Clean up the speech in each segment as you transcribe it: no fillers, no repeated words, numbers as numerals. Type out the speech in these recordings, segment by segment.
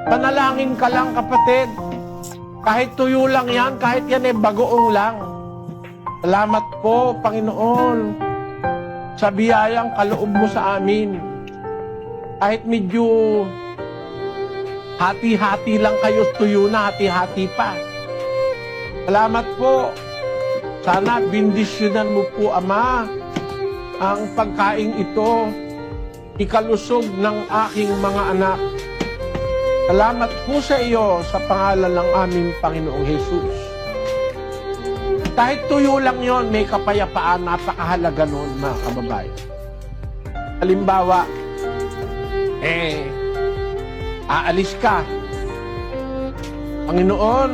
Panalangin ka lang, kapatid. Kahit tuyo lang yan, kahit yan ay bagoong lang. Salamat po, Panginoon, sa biyayang kaloob mo sa amin. Kahit medyo hati-hati lang kayo, tuyo na, hati-hati pa. Salamat po. Sana bindisyonan mo po, Ama, ang pagkain ito, ikalusog ng aking mga anak. Salamat po sa iyo sa pangalan ng aming Panginoong Jesus. Kahit tuyo lang yon, may kapayapaan, napakahalaga nun, mga kababayan. Halimbawa, aalis ka. Panginoon,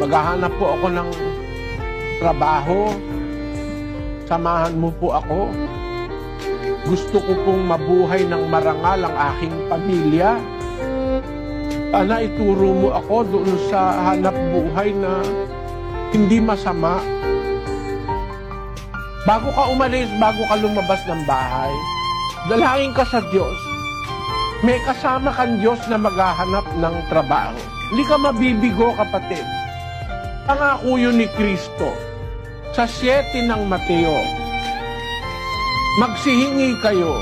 maghahanap po ako ng trabaho. Samahan mo po ako. Gusto ko pong mabuhay ng marangal ang aking pamilya. Sana ituro mo ako doon sa hanap buhay na hindi masama. Bago ka umalis, bago ka lumabas ng bahay, dalangin ka sa Diyos. May kasama kang Diyos na maghahanap ng trabaho. Hindi ka mabibigo, kapatid. Pangako yun ni Kristo. Sa 7 ng Mateo, magsihingi kayo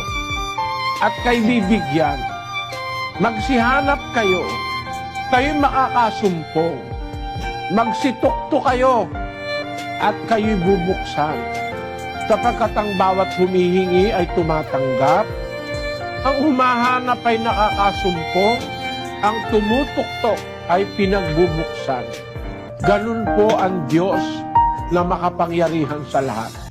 at kay bibigyan. Magsihanap kayo, kayo makakasumpong. Magsitukto kayo at kayo'y bubuksan. Sapagkat ang bawat humihingi ay tumatanggap, ang humahanap ay nakakasumpong, ang tumutuktok ay pinagbubuksan. Ganun po ang Diyos na makapangyarihan sa lahat.